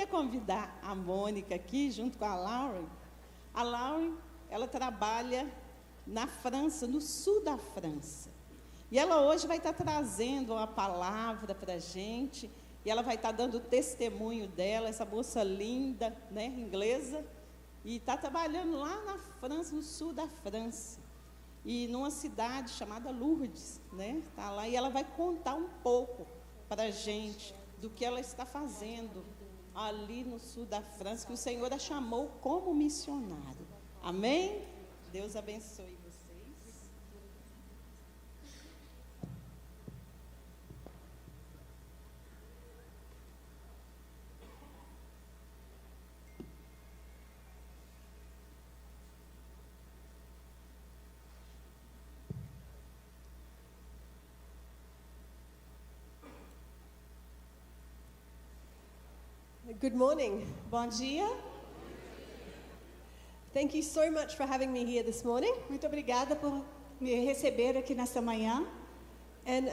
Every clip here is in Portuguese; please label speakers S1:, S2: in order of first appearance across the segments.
S1: queria convidar a Mônica aqui, junto com a Lauren. A Lauren, ela trabalha na França, no sul da França. E ela hoje vai estar trazendo uma palavra para a gente, e ela vai estar dando o testemunho dela, essa moça linda, né, inglesa, e está trabalhando lá na França, no sul da França, e numa cidade chamada Lourdes, né, está lá, e ela vai contar um pouco para a gente do que ela está fazendo ali no sul da França, que o Senhor a chamou como missionário. Amém? Deus abençoe vocês.
S2: Good morning.
S1: Bom dia.
S2: Thank you so much for having me here this morning.
S3: Muito obrigada por me receber aqui nesta manhã.
S2: And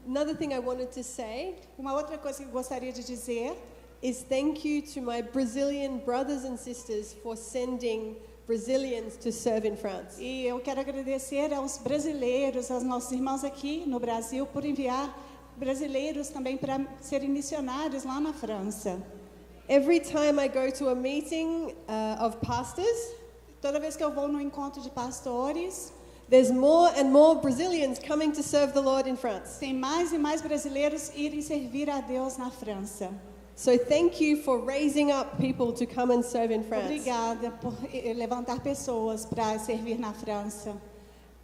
S2: another thing I wanted to say
S3: Uma outra coisa que eu gostaria de dizer
S2: is thank you to my Brazilian brothers and sisters for sending Brazilians to serve in France.
S3: e eu quero agradecer aos brasileiros, aos nossos irmãos aqui no Brasil, por enviar brasileiros também para serem missionários lá na França.
S2: Every time I go to a meeting of pastors,
S3: Toda vez que eu vou no encontro de pastores,
S2: there's more and more Brazilians coming to serve the Lord in France.
S3: tem mais e mais brasileiros irem servir a Deus na França.
S2: So thank you for raising up people to come and serve in France.
S3: Obrigada por levantar pessoas para servir na França.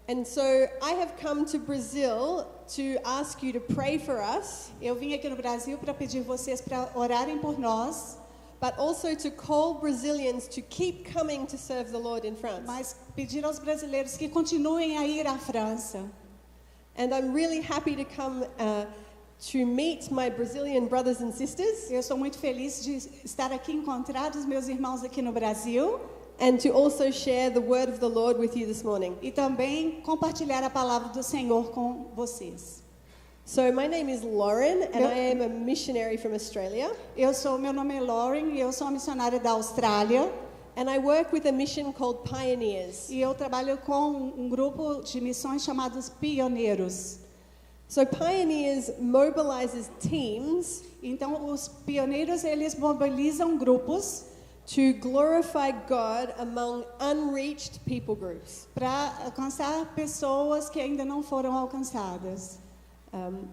S2: And so I have come to Brazil to ask you to pray for us,
S3: Eu vim aqui no Brasil para pedir vocês para orarem por nós,
S2: but also to call Brazilians to keep coming to serve the Lord in France.
S3: mas pedir aos brasileiros que continuem a ir à França.
S2: And I'm really happy to come to meet my Brazilian brothers and sisters,
S3: Eu estou muito feliz de estar aqui, encontrar os meus irmãos aqui no Brasil
S2: and to also share the word of the Lord with you this morning.
S3: e também compartilhar a palavra do Senhor com vocês.
S2: So my name is Lauren, and
S3: Yep.
S2: I am a missionary from Australia,
S3: Meu nome é Lauren e eu sou uma missionária da Austrália
S2: and I work with a mission called Pioneers.
S3: e eu trabalho com um grupo de missões chamados Pioneiros.
S2: So Pioneers mobilizes teams
S3: Então, os pioneiros, eles mobilizam grupos
S2: to glorify God among unreached people groups.
S3: para alcançar pessoas que ainda não foram alcançadas.
S2: um,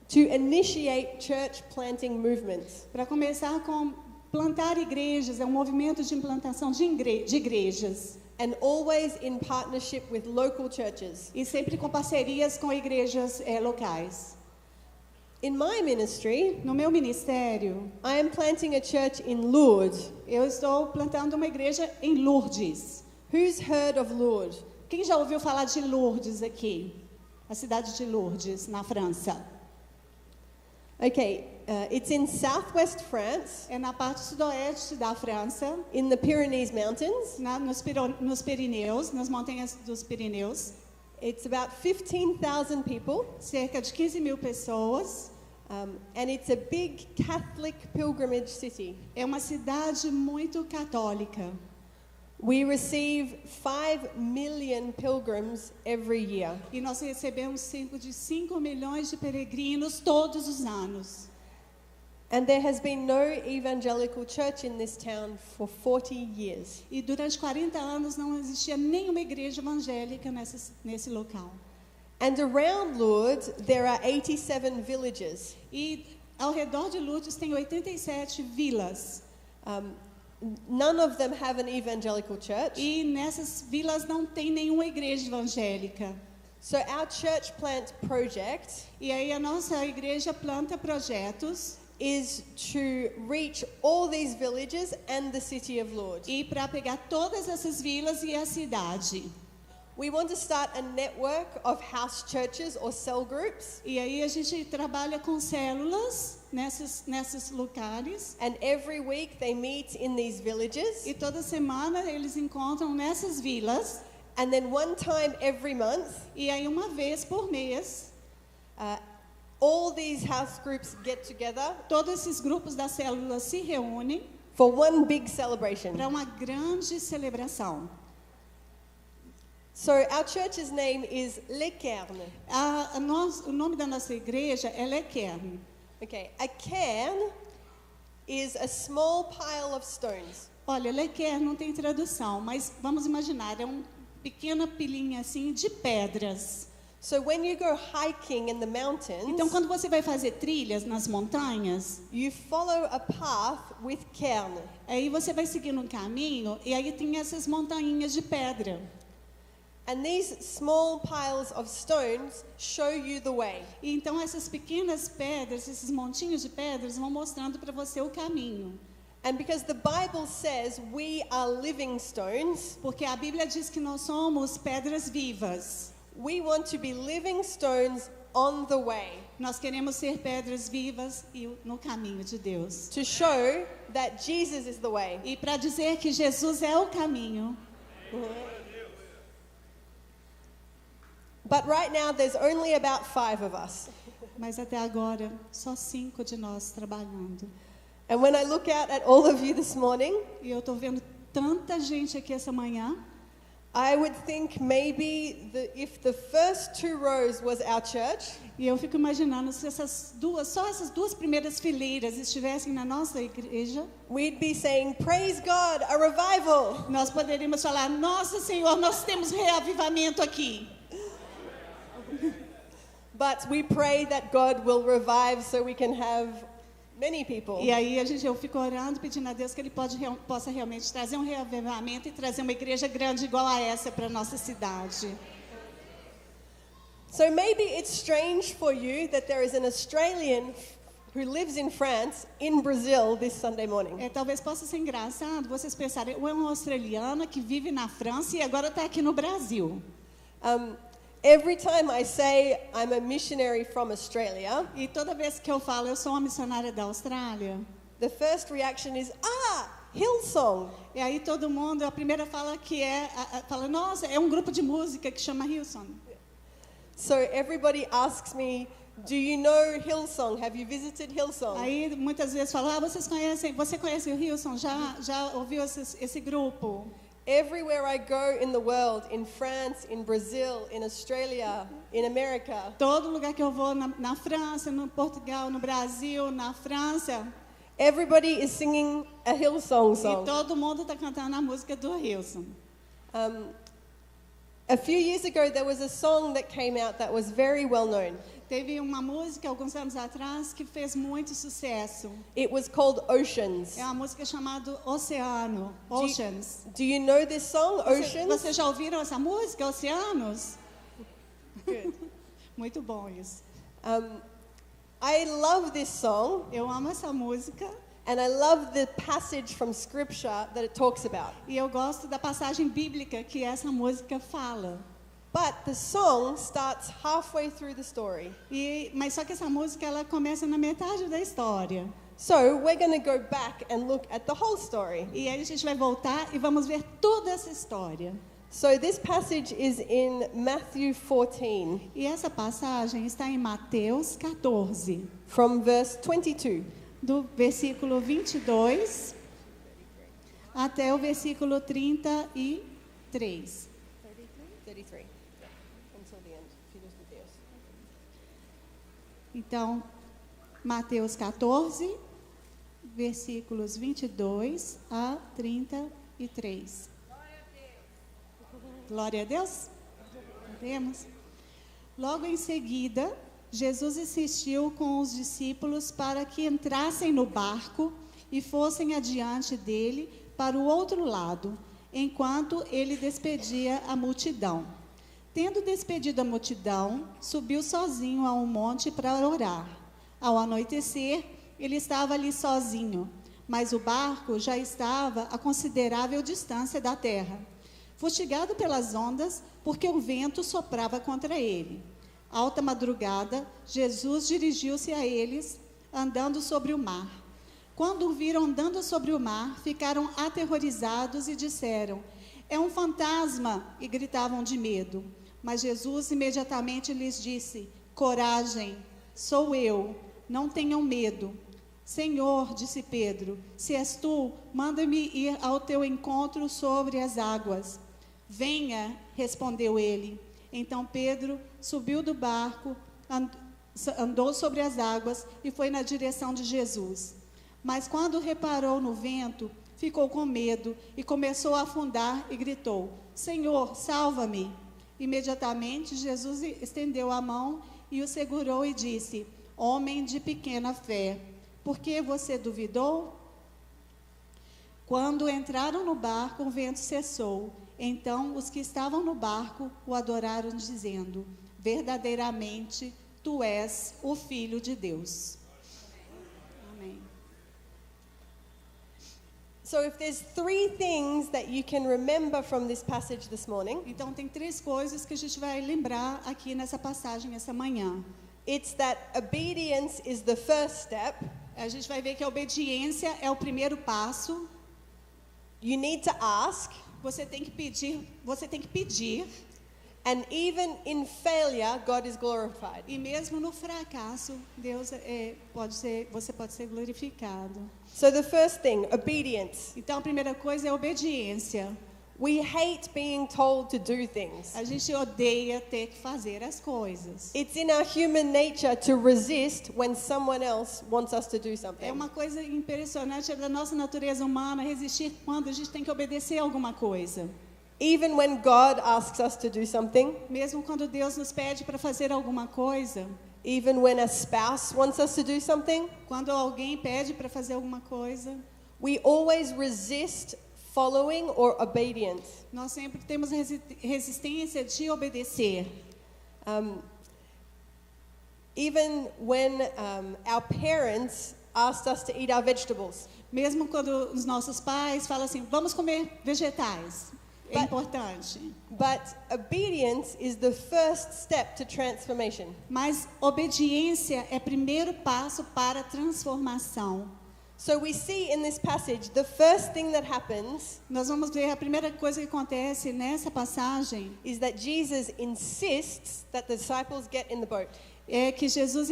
S2: to initiate church planting movements.
S3: Para começar com plantar igrejas, é um movimento de implantação de igrejas.
S2: And always in partnership with local churches.
S3: E sempre com parcerias com igrejas locais.
S2: In my ministry,
S3: No meu ministério,
S2: I am planting a church in Lourdes.
S3: eu estou plantando uma igreja em Lourdes.
S2: Who's heard of Lourdes?
S3: Quem já ouviu falar de Lourdes aqui? A cidade de Lourdes, na França.
S2: Okay, it's in southwest France,
S3: É na parte sudoeste da França,
S2: in the Pyrenees Mountains.
S3: nos Pirineus, nas montanhas dos Pirineus.
S2: It's about 15,000 people,
S3: Cerca de 15 mil pessoas.
S2: and it's a big Catholic pilgrimage city.
S3: É uma cidade muito católica.
S2: We receive 5 million pilgrims every year.
S3: E nós recebemos cerca de 5 milhões de peregrinos todos os anos.
S2: And there has been no evangelical church in this town for 40 years.
S3: E durante 40 anos não existia nenhuma igreja evangélica nesse local.
S2: And around Lourdes, there are 87 villages.
S3: E ao redor de Lourdes tem 87 vilas.
S2: None of them have an evangelical church.
S3: E nessas vilas não tem nenhuma igreja evangélica.
S2: So our church plant project
S3: E aí a nossa igreja planta projetos
S2: is to reach all these villages and the city of Lourdes.
S3: e para pegar todas essas vilas e a cidade.
S2: We want to start a network of house churches or cell groups,
S3: E aí a gente trabalha com células nesses locais.
S2: and every week they meet in these villages,
S3: E toda semana eles encontram nessas vilas.
S2: and then one time every month
S3: E aí uma vez por mês,
S2: all these house groups get together
S3: Todos esses grupos da célula se reúnem
S2: for one big celebration.
S3: para uma grande celebração.
S2: So our church's name is Le Cairn.
S3: O nome da nossa igreja é Le Cairn.
S2: Okay, a cairn is a small pile of stones.
S3: Olha, Le Cairn não tem tradução, mas vamos imaginar, é uma pequena pilinha assim de pedras.
S2: So when you go hiking in the mountains,
S3: Então, quando você vai fazer trilhas nas montanhas,
S2: you follow a path with cairn.
S3: aí você vai seguindo um caminho e aí tem essas montanhas de pedra.
S2: And these small piles of stones show you the way.
S3: E então essas pequenas pedras, esses montinhos de pedras vão mostrando para você o caminho.
S2: And because the Bible says we are living stones,
S3: Porque a Bíblia diz que nós somos pedras vivas.
S2: we want to be living stones on the way
S3: Nós queremos ser pedras vivas e no caminho de Deus.
S2: to show that Jesus is the way.
S3: E para dizer que Jesus é o caminho.
S2: But right now there's only about 5 of us.
S3: Mas até agora, só 5 de nós trabalhando.
S2: And when I look out at all of you this morning,
S3: E eu estou vendo tanta gente aqui essa manhã.
S2: I would think maybe if the first 2 rows was our church,
S3: E eu fico imaginando se só essas duas primeiras fileiras estivessem na nossa igreja,
S2: we'd be saying, praise God, a revival.
S3: nós poderíamos falar: Nossa Senhor, nós temos reavivamento aqui.
S2: But we pray that God will revive so we can have many people.
S3: E aí eu fico orando, pedindo a Deus que Ele possa realmente trazer um reavivamento e trazer uma igreja grande igual a essa para a nossa cidade.
S2: So maybe it's strange for you that there is an Australian who lives in France, in Brazil, this Sunday morning.
S3: Talvez possa ser engraçado vocês pensarem: ou é um australiano que vive na França e agora está aqui no Brasil.
S2: Every time I say I'm a missionary from Australia,
S3: E toda vez que eu falo eu sou uma missionária da Austrália,
S2: the first reaction is, Hillsong.
S3: e aí todo mundo, a primeira fala que fala: Nossa, é um grupo de música que chama Hillsong.
S2: So everybody asks me, do you know Hillsong? Have you visited Hillsong?
S3: Aí muitas vezes falam: você conhece o Hillsong? Já ouviu esse grupo?
S2: Everywhere I go in the world, in France, in Brazil, in Australia, in America,
S3: Todo lugar que eu vou, na França, no Portugal, no Brasil, na França,
S2: everybody is singing a Hillsong
S3: e
S2: song.
S3: todo mundo está cantando a música do Hillsong.
S2: A few years ago, there was a song that came out that was very well known.
S3: Teve uma música, alguns anos atrás, que fez muito sucesso.
S2: It was called Oceans.
S3: É uma música chamada Oceano, Oceans.
S2: Do you know this song, Oceans?
S3: Vocês já ouviram essa música, Oceanos?
S2: Good.
S3: Muito bom isso.
S2: I love this song,
S3: Eu amo essa música
S2: and I love the passage from Scripture that it talks about.
S3: e eu gosto da passagem bíblica que essa música fala.
S2: But the song starts halfway through the story.
S3: Mas só que essa música ela começa na metade da história.
S2: So we're going to go back and look at the whole story.
S3: E aí a gente vai voltar e vamos ver toda essa história.
S2: So this passage is in Matthew 14,
S3: E essa passagem está em Mateus 14,
S2: from verse 22.
S3: do versículo 22 até o versículo 33.
S2: 33. Until the end. Filhos de Deus.
S3: Então, Mateus 14, versículos 22 a 33. Glória a Deus. Temos. Logo em seguida, Jesus insistiu com os discípulos para que entrassem no barco e fossem adiante dele para o outro lado, enquanto ele despedia a multidão. Tendo despedido a multidão, subiu sozinho a um monte para orar. Ao anoitecer, ele estava ali sozinho, mas o barco já estava a considerável distância da terra, fustigado pelas ondas, porque o vento soprava contra ele. Alta madrugada, Jesus dirigiu-se a eles, andando sobre o mar. Quando o viram andando sobre o mar, ficaram aterrorizados e disseram: "É um fantasma!" e gritavam de medo. Mas Jesus imediatamente lhes disse: "Coragem, sou eu, não tenham medo. Senhor, disse Pedro, se és tu, manda-me ir ao teu encontro sobre as águas. Venha, respondeu ele. Então Pedro subiu do barco, andou sobre as águas e foi na direção de Jesus. Mas quando reparou no vento, ficou com medo e começou a afundar e gritou: Senhor, salva-me! Imediatamente Jesus estendeu a mão e o segurou e disse: Homem de pequena fé, por que você duvidou? Quando entraram no barco, o vento cessou. Então os que estavam no barco o adoraram, dizendo: verdadeiramente, tu és o Filho de Deus. Amém.
S2: So if there's 3 things that you can remember from this passage this morning,
S3: Então tem 3 coisas que a gente vai lembrar aqui nessa passagem essa manhã.
S2: it's that obedience is the first step.
S3: A gente vai ver que a obediência é o primeiro passo.
S2: You need to ask,
S3: Você tem que pedir,
S2: and even in failure, God is glorified.
S3: e mesmo no fracasso, você pode ser glorificado.
S2: So the first thing, obedience.
S3: Então a primeira coisa é obediência.
S2: We hate being told to do things.
S3: A gente odeia ter que fazer as coisas.
S2: It's in our human nature to resist when someone else wants us to do something.
S3: É uma coisa impressionante, é da nossa natureza humana resistir quando a gente tem que obedecer alguma coisa.
S2: Even when God asks us to do something,
S3: Mesmo quando Deus nos pede para fazer alguma coisa,
S2: even when a spouse wants us to do something,
S3: quando alguém pede para fazer alguma coisa,
S2: we always resist following or obedience.
S3: nós sempre temos resistência de obedecer.
S2: Even when our parents asked us to eat our vegetables.
S3: Mesmo quando os nossos pais falam assim, vamos comer vegetais. É
S2: But-
S3: importante.
S2: But obedience is the first step to transformation.
S3: Mas obediência é primeiro passo para a transformação.
S2: So we see in this passage, the first thing that happens
S3: Nós vamos ver a primeira coisa que acontece nessa passagem
S2: is that Jesus insists that the disciples get in the boat.
S3: é que Jesus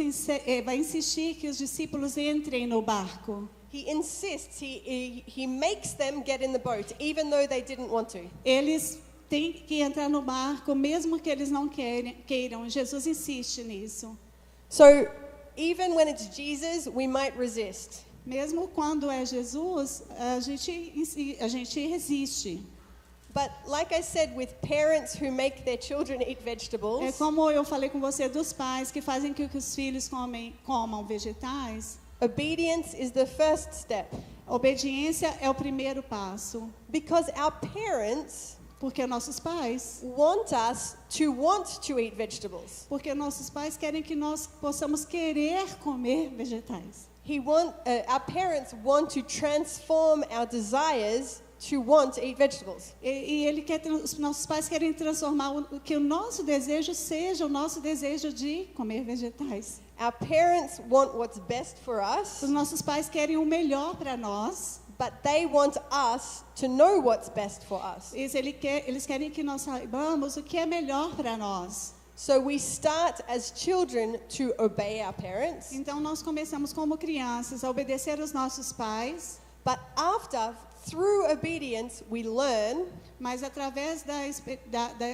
S3: vai insistir que os discípulos entrem no barco.
S2: He insists, he makes them get in the boat, even though they didn't want to.
S3: Eles têm que entrar no barco, mesmo que eles não queiram. Jesus insiste nisso.
S2: So even when it's Jesus, we might resist.
S3: Mesmo quando é Jesus, a gente resiste.
S2: But like I said, with parents who make their children eat
S3: É
S2: vegetables,
S3: como eu falei com você dos pais que fazem que os filhos comam vegetais.
S2: obedience is the first step.
S3: Obediência é o primeiro passo.
S2: Because our parents
S3: Porque nossos pais
S2: want us to want to eat vegetables.
S3: Porque nossos pais querem que nós possamos querer comer vegetais.
S2: Our parents want to transform our desires to want to eat vegetables.
S3: E os nossos pais querem transformar que o nosso desejo seja o nosso desejo de comer vegetais.
S2: Our parents want what's best for
S3: Os
S2: us,
S3: nossos pais querem o melhor para nós.
S2: but they want us to know what's best for us.
S3: Eles querem que nós saibamos o que é melhor para nós.
S2: So we start as children to obey our parents,
S3: Então nós começamos como crianças a obedecer os nossos pais,
S2: but through obedience, we learn
S3: mas através da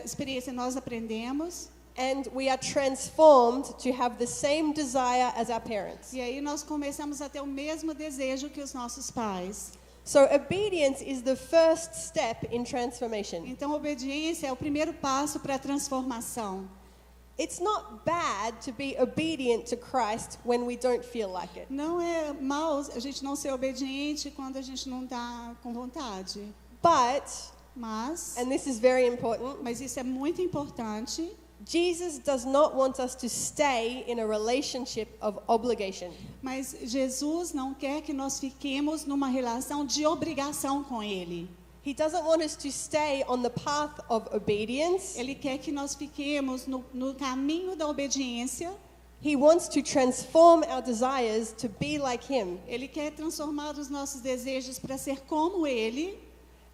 S3: experiência nós aprendemos.
S2: and we are transformed to have the same desire as our parents.
S3: E aí nós começamos a ter o mesmo desejo que os nossos pais.
S2: So obedience is the first step in transformation.
S3: Então obediência é o primeiro passo para a transformação.
S2: It's not bad to be obedient to Christ when we don't feel like it.
S3: Não é mal a gente não ser obediente quando a gente não está com vontade.
S2: But,
S3: Mas
S2: and this is very important,
S3: isso é muito importante.
S2: Jesus does not want us to stay in a relationship of obligation.
S3: Mas Jesus não quer que nós fiquemos numa relação de obrigação com Ele.
S2: He doesn't want us to stay on the path of obedience.
S3: Ele quer que nós fiquemos no caminho da obediência.
S2: He wants to transform our desires to be like Him.
S3: Ele quer transformar os nossos desejos para ser como Ele.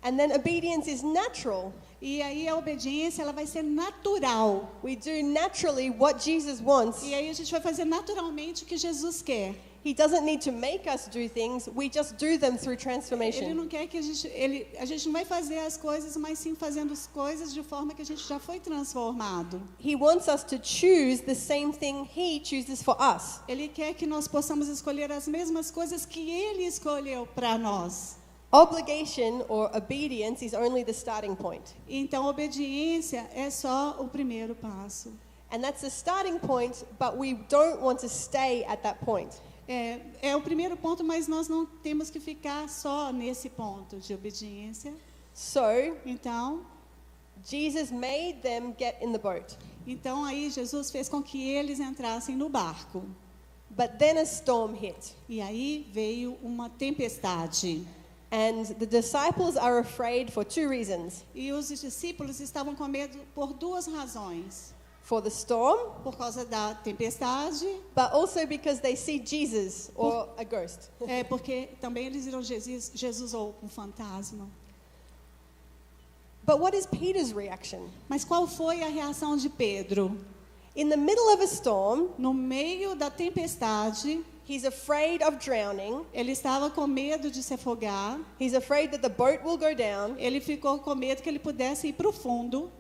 S2: And then obedience is natural.
S3: E aí a obediência ela vai ser natural.
S2: We do naturally what Jesus wants.
S3: E aí a gente vai fazer naturalmente o que Jesus quer.
S2: He doesn't need to make us do things, we just do them through
S3: Ele
S2: transformation.
S3: não quer que a gente não vai fazer as coisas, mas sim fazendo as coisas de forma que a gente já foi transformado.
S2: He wants us to choose the same thing He chooses for us.
S3: Ele quer que nós possamos escolher as mesmas coisas que Ele escolheu para nós.
S2: Obligation or obedience is only the starting point.
S3: Então, obediência é só o primeiro passo.
S2: And that's the starting point, but we don't want to stay at that point.
S3: É o primeiro ponto, mas nós não temos que ficar só nesse ponto de obediência.
S2: So,
S3: Então
S2: Jesus made them get in the boat.
S3: aí Jesus fez com que eles entrassem no barco.
S2: But then a storm hit.
S3: E aí veio uma tempestade.
S2: And the disciples are afraid for two reasons.
S3: E os discípulos estavam com medo por duas razões.
S2: For the storm,
S3: Por causa da tempestade,
S2: but also because they see Jesus or a ghost.
S3: porque também eles viram Jesus ou um fantasma.
S2: But what is Peter's reaction?
S3: Mas qual foi a reação de Pedro?
S2: In the middle of a storm,
S3: No meio da tempestade,
S2: he's afraid of drowning.
S3: ele estava com medo de se afogar.
S2: He's afraid that the boat will go down.
S3: Ele ficou com medo que ele pudesse ir para o fundo.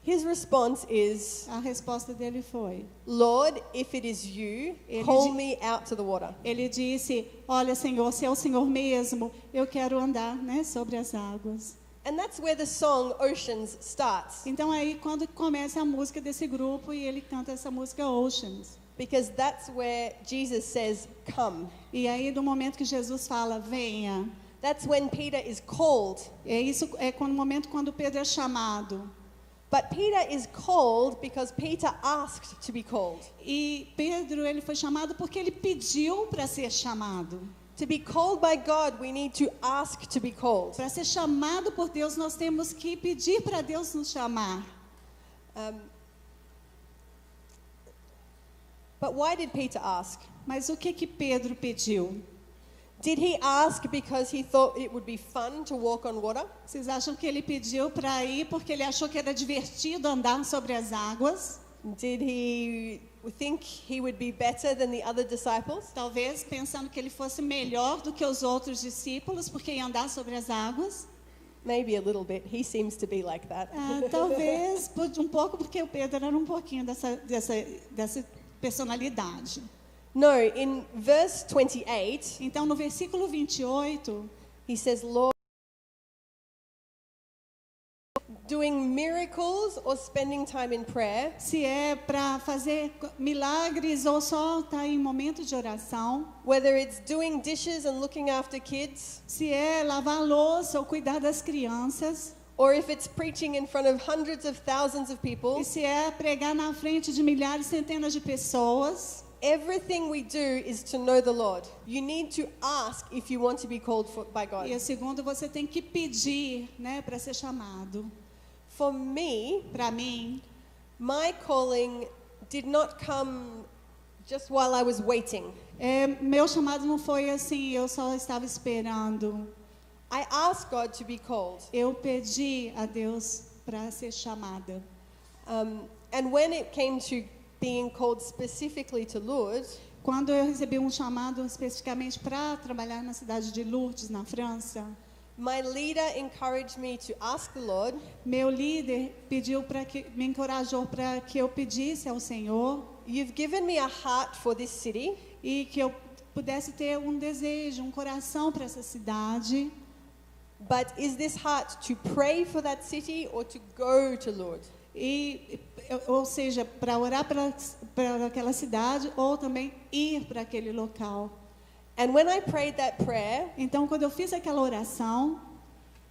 S2: His response is,
S3: A resposta dele foi:
S2: Lord, if it is you, call me out to the water.
S3: ele disse, olha Senhor, se é o Senhor mesmo, eu quero andar, sobre as águas.
S2: And that's where the song Oceans starts.
S3: Então aí quando começa a música desse grupo e ele canta essa música Oceans.
S2: Because that's where Jesus says, come.
S3: E aí no momento que Jesus fala, venha,
S2: That's when Peter is called.
S3: no momento quando Pedro é chamado.
S2: But Peter is called because Peter asked to be called.
S3: E Pedro, ele foi chamado porque ele pediu para ser chamado.
S2: To be called by God, we need to ask to be called.
S3: Para ser chamado por Deus, nós temos que pedir para Deus nos chamar.
S2: But why did Peter ask?
S3: Mas o que Pedro pediu?
S2: Did he ask because he thought it would be fun to walk on water?
S3: Vocês acham que ele pediu para ir porque ele achou que era divertido andar sobre as águas?
S2: Did he think he would be better than the other disciples?
S3: Talvez pensando que ele fosse melhor do que os outros discípulos porque ia andar sobre as águas?
S2: Maybe a little bit. He seems to be like that.
S3: Talvez um pouco porque o Pedro era um pouquinho dessa personalidade.
S2: No, in verse 28,
S3: Então, no versículo 28,
S2: he says, Lord, doing miracles or spending time in prayer,
S3: se é para fazer milagres ou só estar em momento de oração,
S2: whether it's doing dishes and looking after kids,
S3: se é lavar louça ou cuidar das crianças,
S2: or if it's preaching in front of hundreds of thousands of people,
S3: e se é pregar na frente de milhares, centenas de pessoas,
S2: everything we do is to know the Lord. You need to ask if you want to be called by God.
S3: e a segundo você tem que pedir, para ser chamado.
S2: For me,
S3: Para mim,
S2: my calling did not come just while I was waiting.
S3: Meu chamado não foi assim, eu só estava esperando.
S2: I asked God to be called.
S3: Eu pedi a Deus para ser chamada.
S2: And when it came to being called specifically to Lourdes,
S3: Quando eu recebi um chamado especificamente para trabalhar na cidade de Lourdes, na França,
S2: my leader encouraged me to ask the Lord,
S3: meu líder me encorajou para que eu pedisse ao Senhor
S2: you've given me a heart for this city,
S3: e que eu pudesse ter um desejo, um coração para essa cidade.
S2: but is this heart to pray for that city or to go to Lourdes?
S3: Ou seja, para orar para aquela cidade ou também ir para aquele local.
S2: And when I prayed that prayer,
S3: Então, quando eu fiz aquela oração,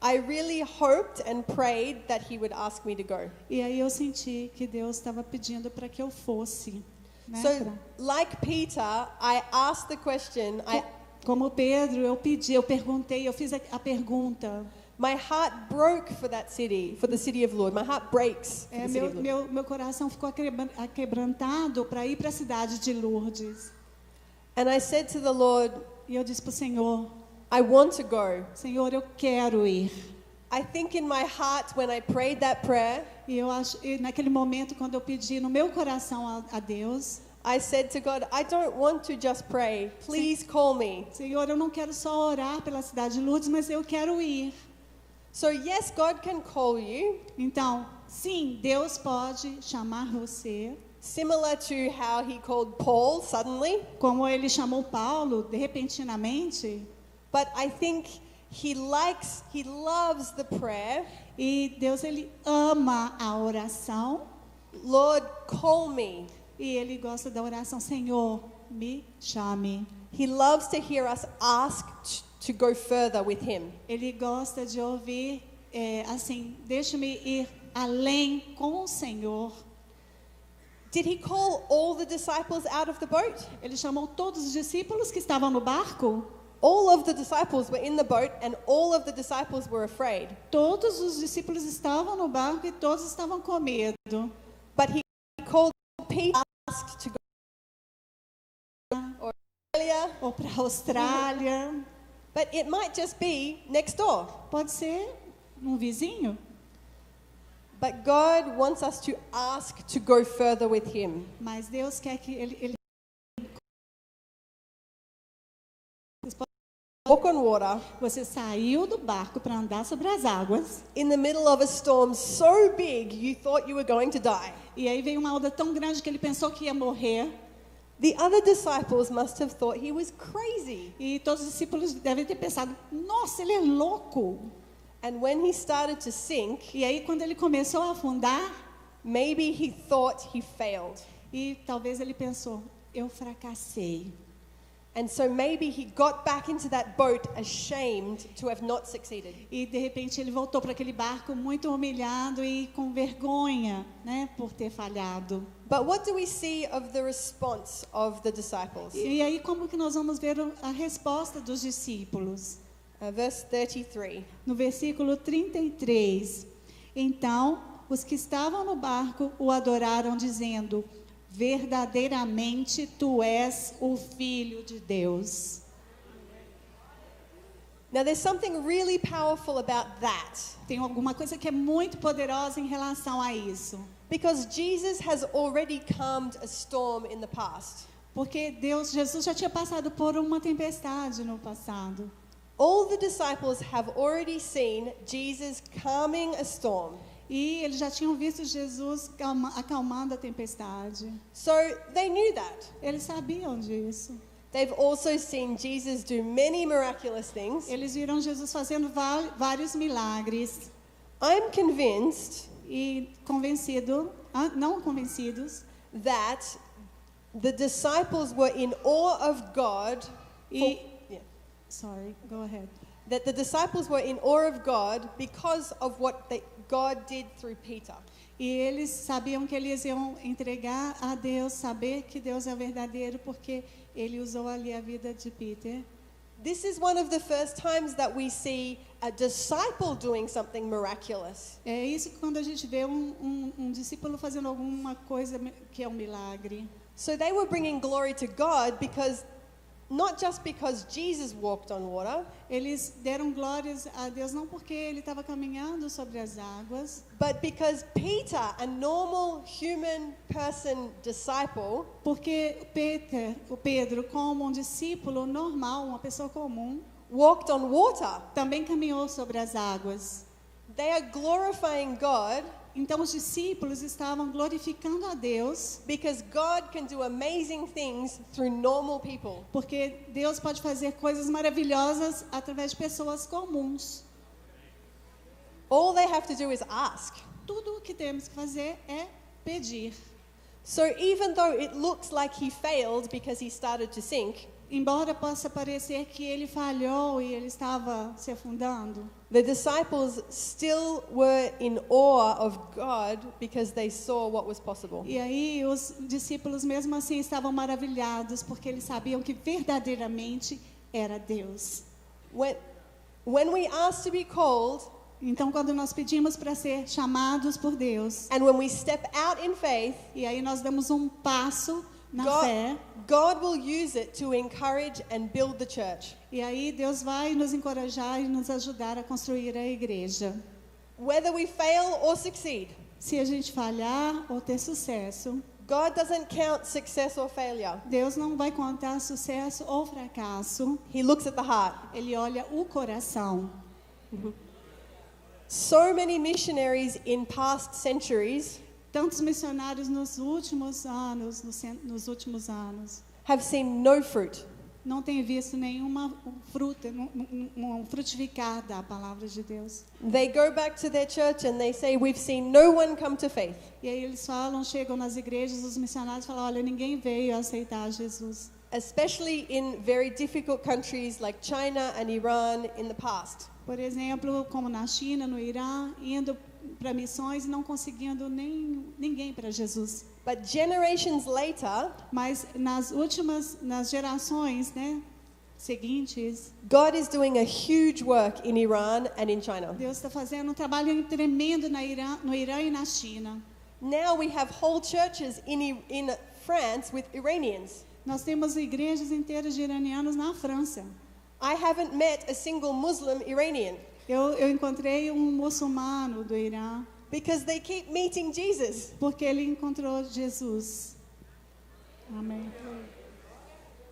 S2: I really hoped and prayed that he would ask me to go.
S3: e aí eu senti que Deus estava pedindo para que eu fosse.
S2: So, like Peter, I asked the question,
S3: Como Pedro, eu perguntei, eu fiz a pergunta.
S2: my heart broke for that city, for the city of Lourdes. My heart breaks for the city of Lourdes.
S3: Meu coração ficou aquebrantado para ir para a cidade de Lourdes.
S2: And I said to the Lord,
S3: E eu disse para o Senhor,
S2: I want to go.
S3: Senhor, eu quero ir.
S2: I think in my heart when I prayed that prayer,
S3: E eu acho, e naquele momento, quando eu pedi no meu coração a Deus,
S2: I said to God, I don't want to just pray. Please call me.
S3: Senhor, eu não quero só orar pela cidade de Lourdes, mas eu quero ir.
S2: So yes, God can call you,
S3: Então, sim, Deus pode chamar você,
S2: similar to how he called Paul suddenly.
S3: como ele chamou Paulo, de repentinamente.
S2: But I think he loves the prayer.
S3: E Deus, ele ama a oração.
S2: Lord, call me.
S3: E ele gosta da oração, Senhor, me chame.
S2: He loves to hear us ask to go further with him.
S3: Ele gosta de ouvir, assim, deixa-me ir além com o Senhor.
S2: Did he call all the disciples out of the boat?
S3: Ele chamou todos os discípulos que estavam no barco.
S2: All of the disciples were in the boat and all of the disciples were afraid.
S3: Todos os discípulos estavam no barco e todos estavam com medo.
S2: But he called Peter, asked to go to Australia,
S3: Ou para a Austrália.
S2: but it might just be next door.
S3: Pode ser um vizinho.
S2: But God wants us to ask to go further with him.
S3: Mas Deus quer que ele
S2: Walk on water
S3: você saiu do barco para andar sobre as águas.
S2: in the middle of a storm so big you thought you were going to die.
S3: E aí veio uma onda tão grande que ele pensou que ia morrer.
S2: The other disciples must have thought he was crazy.
S3: E todos os discípulos devem ter pensado, nossa, ele é louco.
S2: And when he started to sink,
S3: E aí quando ele começou a afundar,
S2: maybe he thought he failed.
S3: e talvez ele pensou, eu fracassei.
S2: And so maybe he got back into that boat ashamed to have not succeeded.
S3: E de repente ele voltou para aquele barco muito humilhado e com vergonha, né, por ter falhado.
S2: But what do we see of the response of the disciples?
S3: E aí como que nós vamos ver a resposta dos discípulos?
S2: Verse 33.
S3: No versículo 33. Então, os que estavam no barco o adoraram dizendo: verdadeiramente tu és o Filho de Deus.
S2: Now there's something really powerful about that.
S3: Tem alguma coisa que é muito poderosa em relação a isso.
S2: Because Jesus has already calmed a storm in the past.
S3: Porque Jesus já tinha passado por uma tempestade no passado.
S2: All the disciples have already seen Jesus calming a storm.
S3: E eles já tinham visto Jesus acalmando a tempestade.
S2: So they knew that.
S3: Eles sabiam disso.
S2: They've also seen Jesus do many miraculous things.
S3: Eles viram Jesus fazendo vários milagres.
S2: I'm convinced
S3: E não convencidos,
S2: that the disciples were in awe of God.
S3: sorry, go ahead.
S2: That the disciples were in awe of God because of what God did through Peter.
S3: E eles sabiam que eles iam entregar a Deus, saber que Deus é verdadeiro, porque ele usou ali a vida de Peter.
S2: This is one of the first times that we see a disciple doing something miraculous.
S3: É isso que quando a gente vê um discípulo fazendo alguma coisa que é um milagre.
S2: So they were bringing glory to God not just because Jesus walked on water,
S3: Eles deram glórias a Deus não porque ele estava caminhando sobre as águas,
S2: but because Peter, a normal human person disciple,
S3: porque o Pedro, como um discípulo normal, uma pessoa comum,
S2: walked on water.
S3: também caminhou sobre as águas.
S2: They are glorifying God
S3: Então os discípulos estavam glorificando a Deus,
S2: because God can do amazing things through normal people.
S3: porque Deus pode fazer coisas maravilhosas através de pessoas comuns.
S2: All they have to do is ask.
S3: Tudo o que temos que fazer é pedir.
S2: So even though it looks like he failed because he started to sink,
S3: Embora possa parecer que ele falhou e ele estava se afundando,
S2: the disciples still were in awe of God because they saw what was possible.
S3: e aí os discípulos mesmo assim estavam maravilhados, porque eles sabiam que verdadeiramente era Deus.
S2: When we ask to be called,
S3: Então quando nós pedimos para ser chamados por Deus,
S2: and when we step out in faith,
S3: e aí nós damos um passo na fé.
S2: God will use it to encourage and build the church.
S3: E aí Deus vai nos encorajar e nos ajudar a construir a igreja.
S2: Whether we fail or succeed,
S3: Se a gente falhar ou ter sucesso,
S2: God doesn't count success or failure.
S3: Deus não vai contar sucesso ou fracasso.
S2: He looks at the heart.
S3: Ele olha o coração.
S2: So many missionaries in past centuries
S3: Tantos missionários nos últimos anos,
S2: have seen no fruit.
S3: não têm visto nenhuma fruta, um frutificar da palavra de Deus.
S2: They go back to their church and they say, we've seen no one come to faith.
S3: E aí eles chegam nas igrejas, os missionários falam, olha, ninguém veio aceitar Jesus.
S2: Especially in very difficult countries like China and Iran in the past.
S3: Por exemplo, como na China, no Irã, indo para missões e não conseguindo ninguém para Jesus.
S2: But generations later,
S3: Mas nas gerações, né, seguintes,
S2: God is doing a huge work in Iran and in China.
S3: Deus está fazendo um trabalho tremendo no Irã e na China.
S2: Now we have whole churches in France with Iranians.
S3: Nós temos igrejas inteiras de iranianos na França.
S2: I haven't met a single Muslim Iranian
S3: Eu encontrei um muçulmano do Irã,
S2: because they keep meeting Jesus.
S3: porque ele encontrou Jesus. Amém.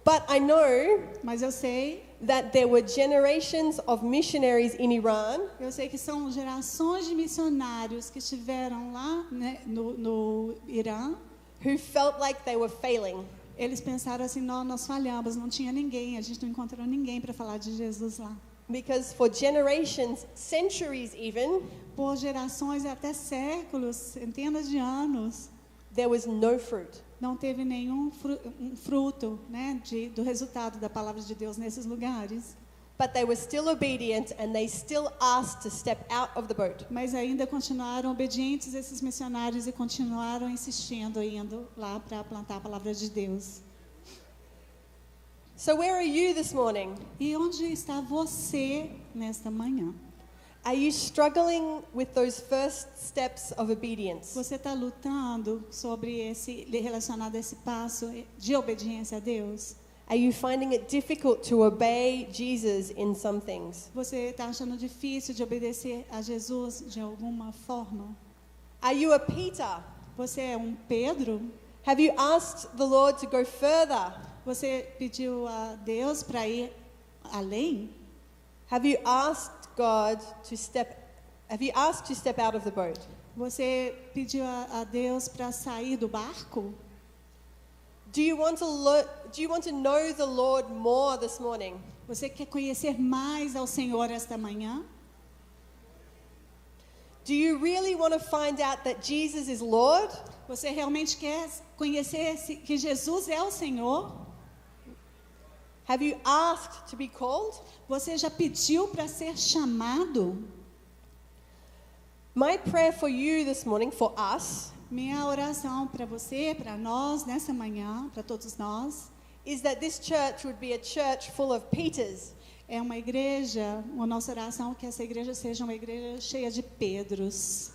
S2: But I know
S3: Mas eu sei
S2: that there were generations of missionaries in Iran
S3: que são gerações de missionários que estiveram lá, né, no Irã.
S2: who felt like they were failing.
S3: Eles pensaram assim, nós falhamos, não tinha ninguém, a gente não encontrou ninguém para falar de Jesus lá.
S2: Because for generations, centuries even,
S3: Por gerações, até séculos, centenas de anos,
S2: there was no fruit.
S3: não teve nenhum fruto, né, do resultado da palavra de Deus nesses lugares.
S2: But they were still obedient and they still asked to step out of the boat.
S3: Mas ainda continuaram obedientes esses missionários e continuaram insistindo, indo lá para plantar a palavra de Deus.
S2: So where are you this morning?
S3: E onde está você nesta manhã?
S2: Are you struggling with those first steps of obedience?
S3: Você está lutando relacionado a esse passo de obediência a Deus?
S2: Are you finding it difficult to obey Jesus in some things?
S3: Você está achando difícil de obedecer a Jesus de alguma forma?
S2: Are you a Peter?
S3: Você é um Pedro?
S2: Have you asked the Lord to go further?
S3: Você pediu a Deus para ir além?
S2: Have you asked to step out of the boat?
S3: Você pediu a Deus para sair do barco?
S2: Do you want to know the Lord more this morning?
S3: Você quer conhecer mais ao Senhor esta manhã?
S2: Do you really want to find out that Jesus is Lord?
S3: Você realmente quer conhecer que Jesus é o Senhor?
S2: Have you asked to be called?
S3: Você já pediu para ser chamado?
S2: My prayer for you this morning, for us,
S3: Minha oração para você, para nós, nessa manhã, para todos nós,
S2: is that this church would be a church full of Peters.
S3: é uma igreja, a nossa oração é que essa igreja seja uma igreja cheia de Pedros.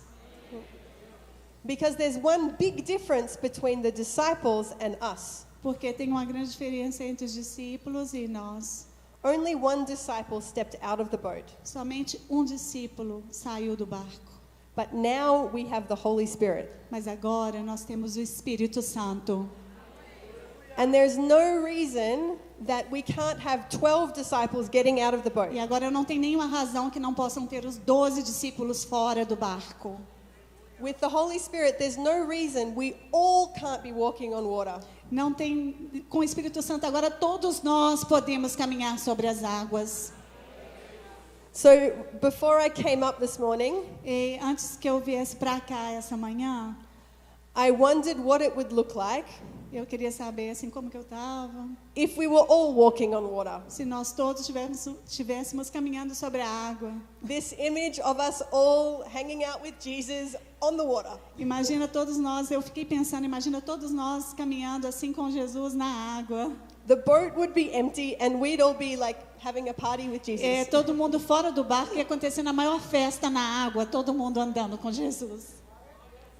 S2: Because there's one big difference between the disciples and us.
S3: Porque tem uma grande diferença entre os discípulos e nós.
S2: Only one disciple stepped out of the boat.
S3: Somente um discípulo saiu do barco.
S2: But now we have the Holy Spirit.
S3: Mas agora nós temos o Espírito Santo.
S2: And there's no reason that we can't have 12 disciples getting out of the boat.
S3: E agora não tem nenhuma razão que não possam ter os 12 discípulos fora do barco.
S2: With the Holy Spirit, there's no reason we all can't be walking on water.
S3: Não tem, com o Espírito Santo agora todos nós podemos caminhar sobre as águas.
S2: So before I came up this morning,
S3: E antes que eu viesse para cá essa manhã,
S2: I wondered what it would look like
S3: eu queria saber assim como que eu estava,
S2: if we were all walking on water.
S3: se nós todos estivéssemos caminhando sobre a água.
S2: This image of us all hanging out with Jesus on the water.
S3: Imagina todos nós, eu fiquei pensando, imagina todos nós caminhando assim com Jesus na água.
S2: The boat would be empty and we'd all be like having a party with Jesus.
S3: Todo mundo fora do barco e acontecendo a maior festa na água, todo mundo andando com Jesus.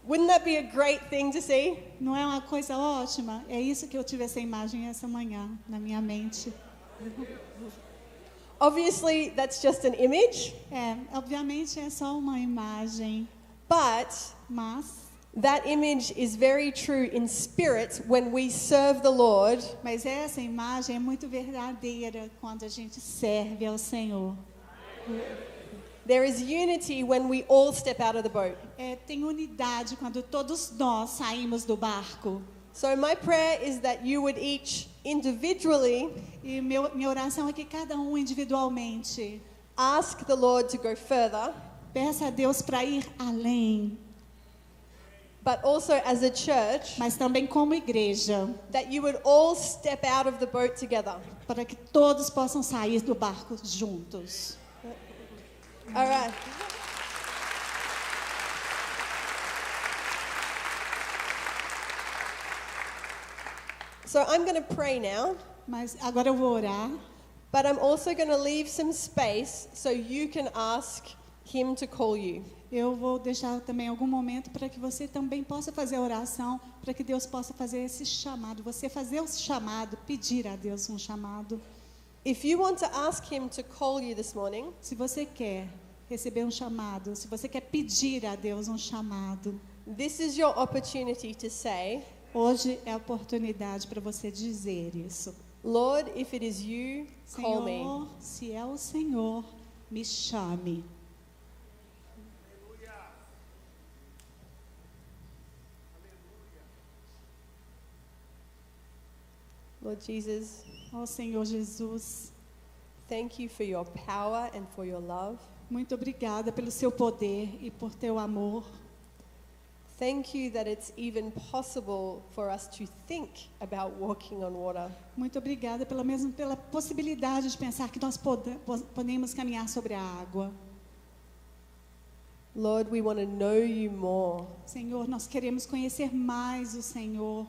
S2: Wouldn't that be a great thing to see?
S3: Não é uma coisa ótima? É isso que eu tive essa imagem essa manhã na minha mente.
S2: Obviously, that's just an image,
S3: Obviamente é só uma imagem,
S2: but
S3: mas
S2: that image is very true in spirit when we serve the Lord.
S3: essa imagem é muito verdadeira quando a gente serve ao Senhor.
S2: There is unity when we all step out of the boat.
S3: Tem unidade quando todos nós saímos do barco.
S2: So my prayer is that you would each individually
S3: E minha oração é que cada um individualmente
S2: ask the Lord to go further,
S3: peça a Deus para ir além,
S2: but also as a church,
S3: mas também como igreja,
S2: that you would all step out of the boat together.
S3: para que todos possam sair do barco juntos.
S2: All right. So I'm going to pray now,
S3: Mas agora eu vou orar,
S2: but I'm also going to leave some space so you can ask him to call you.
S3: eu vou deixar também algum momento para que você também possa fazer a oração, para que Deus possa fazer esse chamado, você fazer o chamado, pedir a Deus um chamado.
S2: If you want to ask him to call you this morning,
S3: Se você quer receber um chamado, se você quer pedir a Deus um chamado,
S2: this is your opportunity to say,
S3: hoje é a oportunidade para você dizer isso.
S2: Lord, if it is you, call me.
S3: Senhor, se é o Senhor, me chame.
S2: Lord Jesus,
S3: Ó Senhor Jesus,
S2: thank you for your power and for your love.
S3: muito obrigada pelo seu poder e por teu amor.
S2: Thank you that it's even possible for us to think about walking on water.
S3: Muito obrigada pela possibilidade de pensar que nós podemos caminhar sobre a água.
S2: Lord, we want to know you more.
S3: Senhor, nós queremos conhecer mais o Senhor.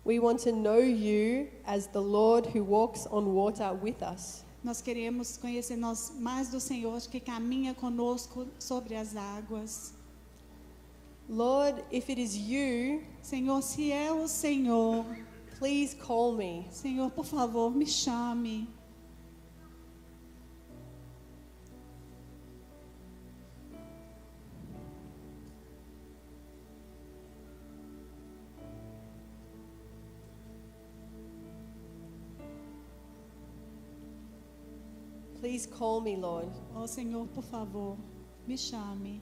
S2: We want to know you as the Lord who walks on water with us.
S3: Nós queremos conhecer mais do Senhor que caminha conosco sobre as águas.
S2: Lord, if it is you,
S3: Senhor, se é o Senhor,
S2: please call me.
S3: Senhor, por favor, me chame.
S2: Please call me, Lord.
S3: Ó Senhor, por favor, me chame.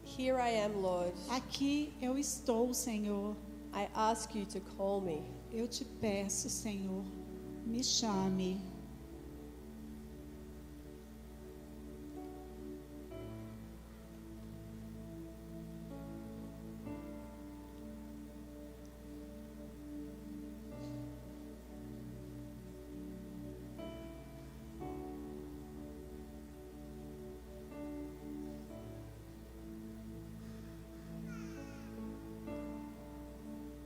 S2: Here I am, Lord.
S3: Aqui eu estou, Senhor.
S2: I ask you to call me.
S3: Eu te peço, Senhor, me chame.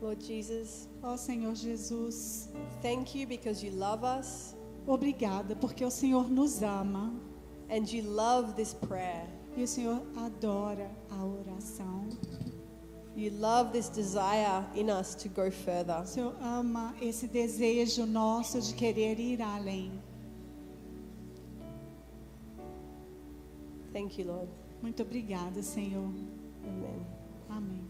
S2: Lord Jesus,
S3: Ó Senhor Jesus,
S2: thank you because you love us
S3: obrigada porque o Senhor nos ama
S2: and you love this prayer.
S3: e o Senhor adora a oração.
S2: You love this desire in us to go further.
S3: O Senhor ama esse desejo nosso de querer ir além.
S2: Thank you, Lord.
S3: Muito obrigada, Senhor.
S2: Amen.
S3: Amém.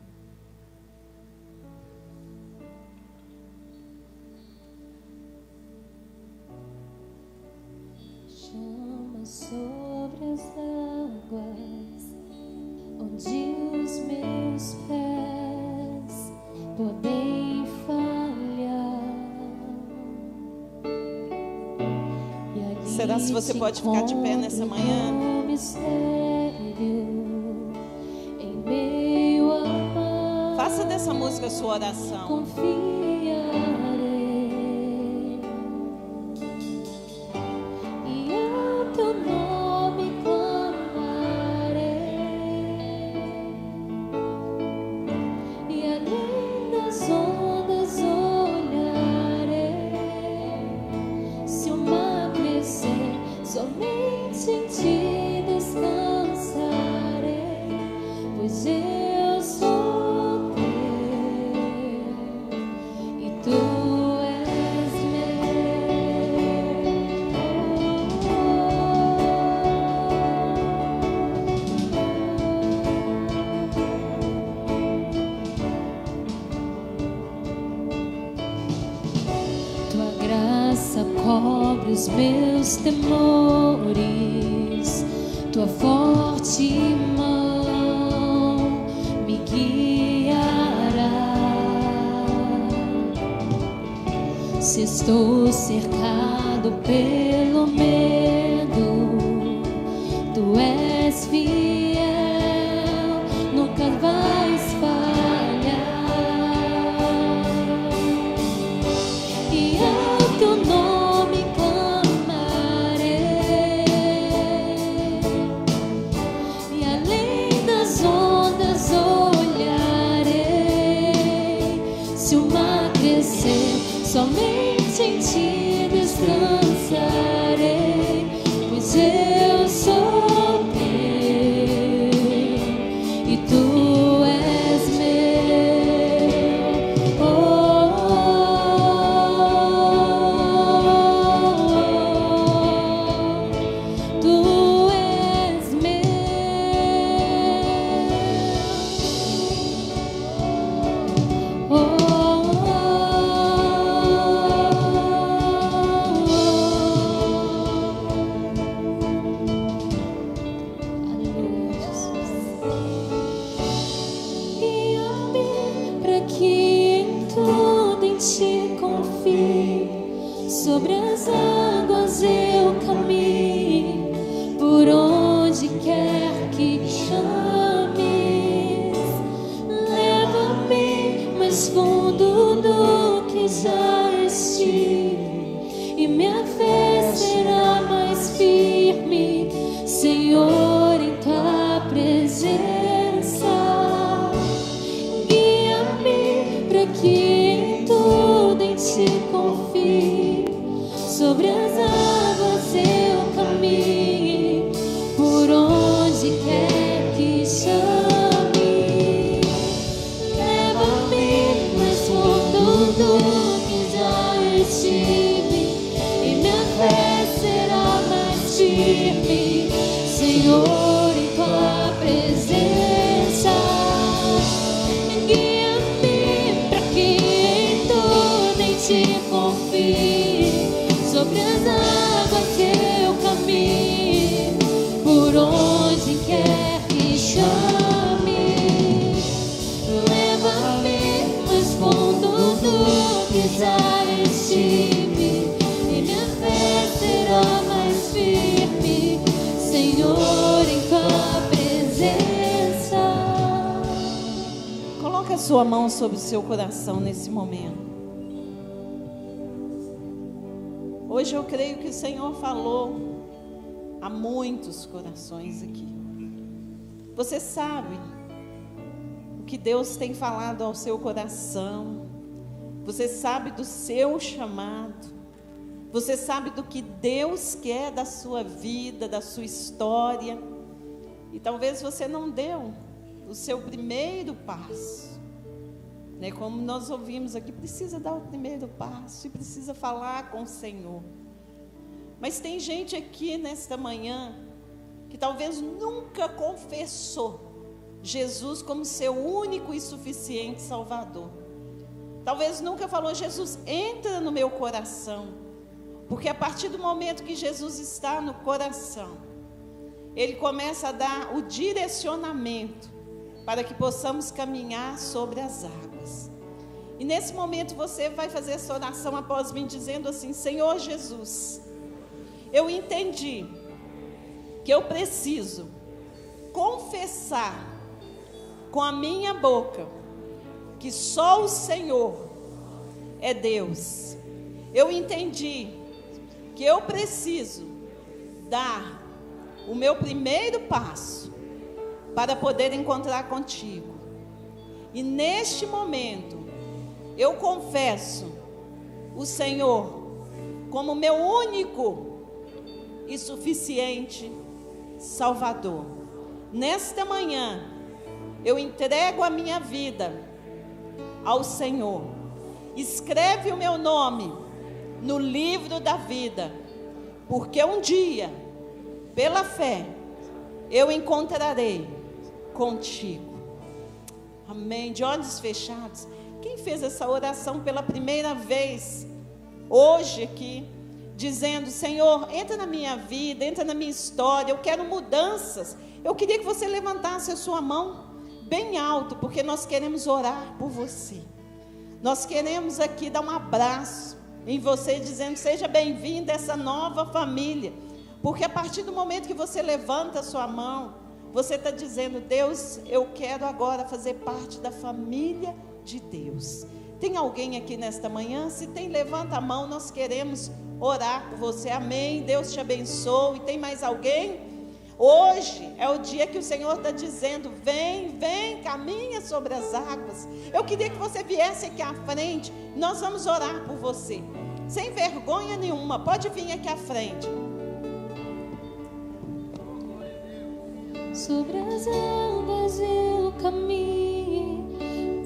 S4: Chama sobre as águas, onde os meus pés podem falhar. E ali
S1: Será se você
S4: te
S1: pode ficar de pé nessa
S4: encontro
S1: manhã?
S4: no mistério, em meio ao mar.
S1: Faça dessa música a sua oração.
S4: Confiarei e ao teu nome clamarei, e além das ondas olharei. Se o mar graça cobre os meus temores, tua forte mão me guiará. Se estou cercado pelo medo, tu és fiel, nunca vais falhar. E ao teu nome clamarei, e além das ondas olharei. Se o mar crescer, somente em ti descansarei, pois eu sou teu e tu és meu. Oh, tu és meu. Aleluia, Jesus. Guia-me para que em tudo em ti confie, sobre as águas eu caminhe, por onde quer que chames. Leva-me mais fundo do que já estive, e minha fé será mais firme, Senhor, em tua presença. Guia-me para que em tudo em ti confie, sobre as águas eu caminhe, por onde quer que chame. Leva-me mais fundo do que já estive, e minha fé será mais firme, Senhor, em tua presença. Guia-me para que em tudo em ti confie, sobre as águas eu caminhe, por onde quer que chame. Leva-me mais fundo do que já estive, e minha fé será mais firme, Senhor, em tua presença.
S1: Coloque a sua mão sobre o seu coração nesse momento. Hoje eu creio que o Senhor falou a muitos corações aqui. Você sabe o que Deus tem falado ao seu coração. Você sabe do seu chamado. Você sabe do que Deus quer da sua vida, da sua história. E talvez você não deu o seu primeiro passo. Né? Como nós ouvimos aqui, precisa dar o primeiro passo e precisa falar com o Senhor. Mas tem gente aqui nesta manhã que talvez nunca confessou Jesus como seu único e suficiente Salvador. Talvez nunca falou: Jesus, entra no meu coração. Porque a partir do momento que Jesus está no coração, Ele começa a dar o direcionamento para que possamos caminhar sobre as águas. E nesse momento você vai fazer essa oração após mim, dizendo assim: Senhor Jesus, eu entendi que eu preciso confessar com a minha boca que só o Senhor é Deus. Eu entendi que eu preciso dar o meu primeiro passo para poder encontrar contigo. E neste momento, eu confesso o Senhor como meu único e suficiente Salvador. Nesta manhã, eu entrego a minha vida ao Senhor. Escreve o meu nome no livro da vida, porque um dia, pela fé, eu encontrarei contigo. Amém. De olhos fechados. Quem fez essa oração pela primeira vez hoje aqui, dizendo: Senhor, entra na minha vida, entra na minha história, eu quero mudanças, eu queria que você levantasse a sua mão bem alto, porque nós queremos orar por você. Nós queremos aqui dar um abraço em você, dizendo: seja bem-vindo a essa nova família. Porque a partir do momento que você levanta a sua mão, você está dizendo: Deus, eu quero agora fazer parte da família de Deus. Tem alguém aqui nesta manhã? Se tem, levanta a mão, nós queremos orar por você. Amém, Deus te abençoe. Tem mais alguém? Hoje é o dia que o Senhor está dizendo: vem, vem, caminha sobre as águas. Eu queria que você viesse aqui à frente, nós vamos orar por você, sem vergonha nenhuma, pode vir aqui à frente.
S4: Sobre as águas eu caminho,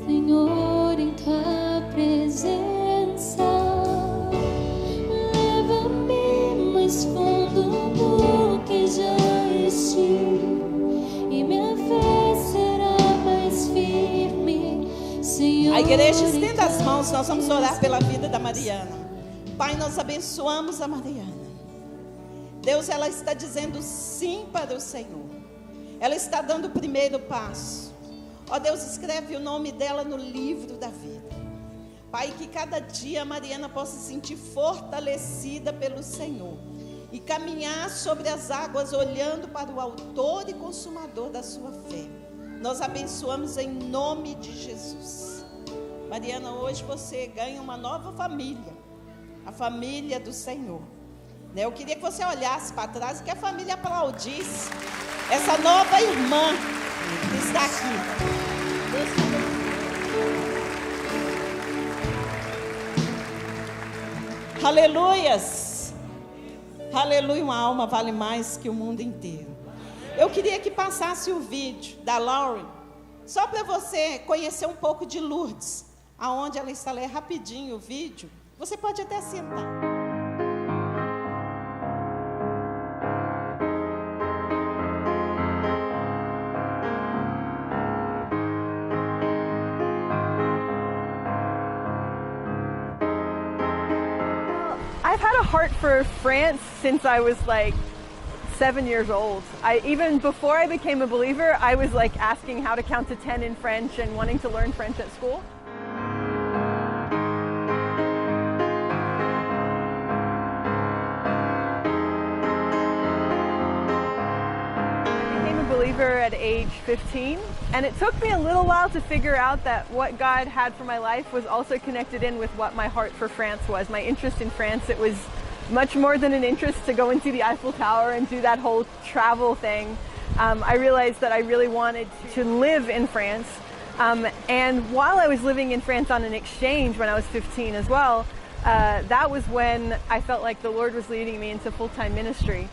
S4: Senhor, em tua presença. Leva-me mais fundo do que já estive, e minha fé será mais firme, Senhor.
S1: A igreja estenda as mãos, nós vamos orar pela vida da Mariana. Pai, nós abençoamos a Mariana. Deus, ela está dizendo sim para o Senhor. Ela está dando o primeiro passo. Ó Deus, escreve o nome dela no livro da vida. Pai, que cada dia a Mariana possa se sentir fortalecida pelo Senhor e caminhar sobre as águas, olhando para o autor e consumador da sua fé. Nós abençoamos em nome de Jesus. Mariana, hoje você ganha uma nova família, a família do Senhor. Eu queria que você olhasse para trás e que a família aplaudisse essa nova irmã que está aqui. Aleluias. Aleluia, uma alma vale mais que o mundo inteiro. Eu queria que passasse o vídeo da Lauren, só para você conhecer um pouco de Lourdes, aonde ela está. Lê rapidinho o vídeo. Você pode até sentar.
S5: I've had a heart for France since I was like 7 years old. Even before I became a believer, I was like asking how to count to 10 in French and wanting to learn French at school. I became a believer at age 15, and it took me a little while to figure out that what God had for my life was also connected in with what my heart for France was. My interest in France, it was much more than an interest to go and see the Eiffel Tower and do that whole travel thing. I realized that I really wanted to live in France. And while I was living in France on an exchange when I was 15 as well, that was when I felt like the Lord was leading me into full-time ministry.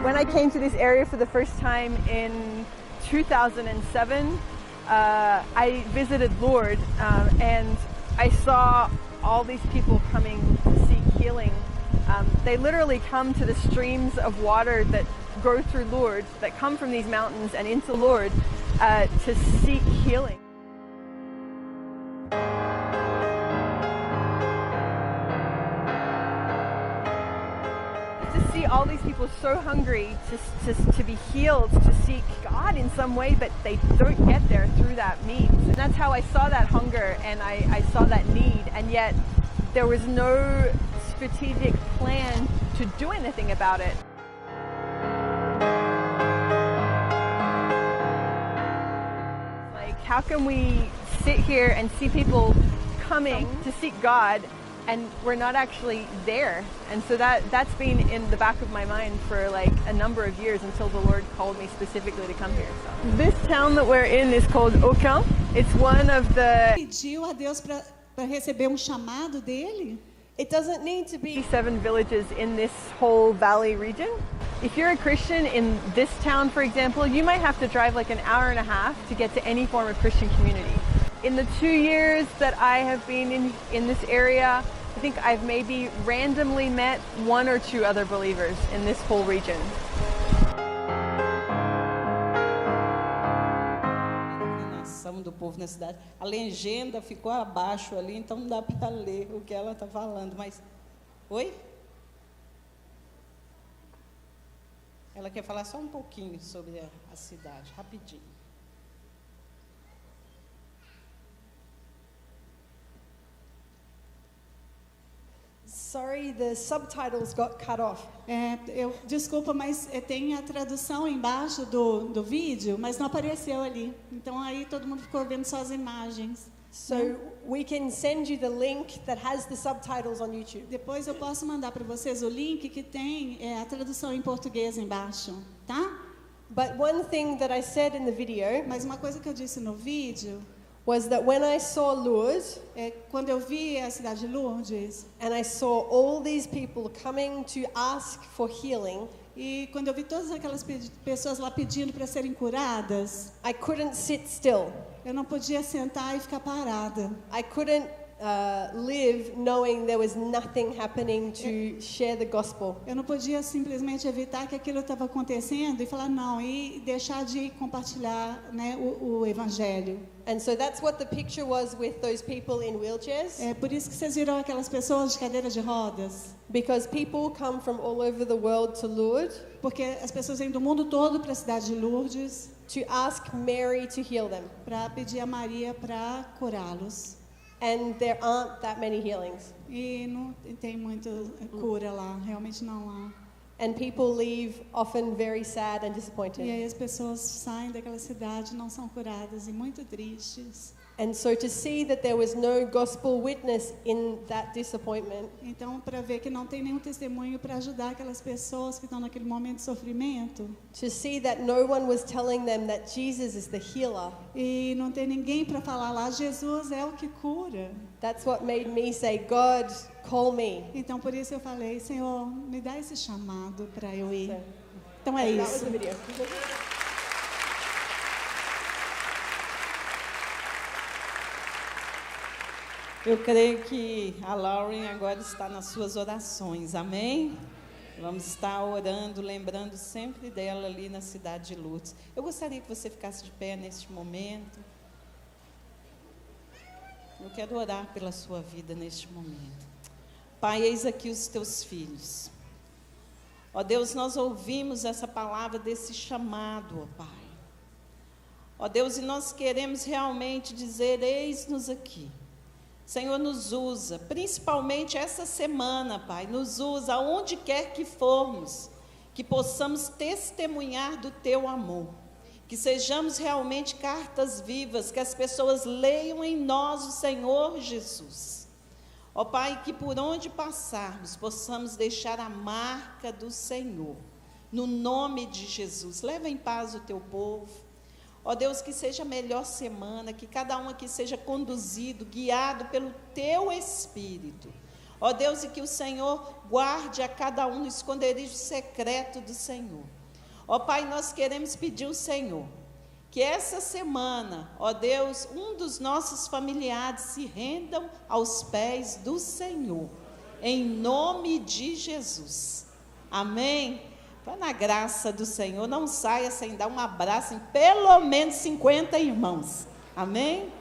S5: When I came to this area for the first time in 2007, I visited Lourdes, and I saw all these people coming to seek healing. They literally come to the streams of water that go through Lourdes, that come from these mountains and into Lourdes, to seek healing. To see all these people so hungry to be healed, to seek God in some way, but they don't get there through that means. And that's how I saw that hunger, and I saw that need, and yet there was no strategic plan to do anything about it. Like, how can we sit here and see people coming to seek God, and we're not actually there? And so that's been in the back of my mind for like a number of years until the Lord called me specifically to come here. So this town that we're in is called Aucun. It's one of the...
S3: Pediu a Deus para receber chamado dele?
S2: It doesn't need to be
S5: 7 villages in this whole valley region. If you're a Christian in this town, for example, you might have to drive like an hour and a half to get to any form of Christian community. In the 2 years that I have been in this area, I think I've maybe randomly met 1 or 2 other believers in this whole region.
S1: povo na cidade. A legenda ficou abaixo ali, então não dá para ler o que ela está falando. Mas, oi? Ela quer falar só um pouquinho sobre a cidade, rapidinho.
S2: Sorry, the subtitles got cut off.
S3: Desculpa, mas tem a tradução embaixo do vídeo, mas não apareceu ali. Então aí todo mundo ficou vendo só as imagens.
S2: So we can send you the link that has the subtitles on YouTube.
S3: Depois eu posso mandar para vocês o link que tem a tradução em português embaixo, tá?
S2: But one thing that I said in the video
S3: Mas uma coisa que eu disse no vídeo
S2: was that when I saw Lourdes
S3: quando eu vi a cidade de Lourdes
S2: and I saw all these people coming to ask for healing,
S3: e quando eu vi todas aquelas pessoas lá pedindo para serem curadas,
S2: I couldn't sit still.
S3: eu não podia sentar e ficar parada.
S2: I couldn't live knowing there was nothing happening to share the gospel.
S3: Eu não podia simplesmente evitar que aquilo estava acontecendo e falar não, e deixar de compartilhar, né, o evangelho.
S2: And so that's what the picture was with those people in wheelchairs.
S3: É por isso que vocês viram aquelas pessoas de cadeira de rodas.
S2: Because people come from all over the world to Lourdes
S3: Porque as pessoas vêm do mundo todo para a cidade de Lourdes
S2: to ask Mary to heal them.
S3: para pedir a Maria para curá-los.
S2: And there aren't that many healings.
S3: E não tem muita cura lá, realmente não há.
S2: And people leave often very sad and
S3: E
S2: disappointed.
S3: aí as pessoas saem daquela cidade, não são curadas e muito tristes.
S2: And so to see that there was no gospel witness in that disappointment,
S3: Então, para ver que não tem nenhum testemunho para ajudar aquelas pessoas que estão naquele momento de sofrimento,
S2: to see that no one was telling them that Jesus is the healer,
S3: e não tem ninguém para falar lá, Jesus é o que cura.
S2: that's what made me say, God, call me.
S3: Então, por isso eu falei, Senhor, me dá esse chamado para eu ir.
S2: So,
S3: Então é
S2: that was
S3: isso.
S2: the video.
S1: Eu creio que a Lauren agora está nas suas orações, amém? Vamos estar orando, lembrando sempre dela ali na cidade de Lourdes. Eu gostaria que você ficasse de pé neste momento. Eu quero orar pela sua vida neste momento. Pai, eis aqui os teus filhos. Ó Deus, nós ouvimos essa palavra desse chamado, ó Pai. Ó Deus, e nós queremos realmente dizer, eis-nos aqui. Senhor, nos usa, principalmente essa semana, Pai, nos usa aonde quer que formos, que possamos testemunhar do Teu amor, que sejamos realmente cartas vivas, que as pessoas leiam em nós o Senhor Jesus. Ó Pai, que por onde passarmos, possamos deixar a marca do Senhor, no nome de Jesus. Leva em paz o Teu povo. Ó Deus, que seja a melhor semana, que cada um aqui seja conduzido, guiado pelo Teu Espírito. Ó Deus, e que o Senhor guarde a cada um no esconderijo secreto do Senhor. Ó Pai, nós queremos pedir ao Senhor, que essa semana, ó Deus, um dos nossos familiares se rendam aos pés do Senhor, em nome de Jesus. Amém? Vá na graça do Senhor, não saia sem dar um abraço em pelo menos 50 irmãos. Amém?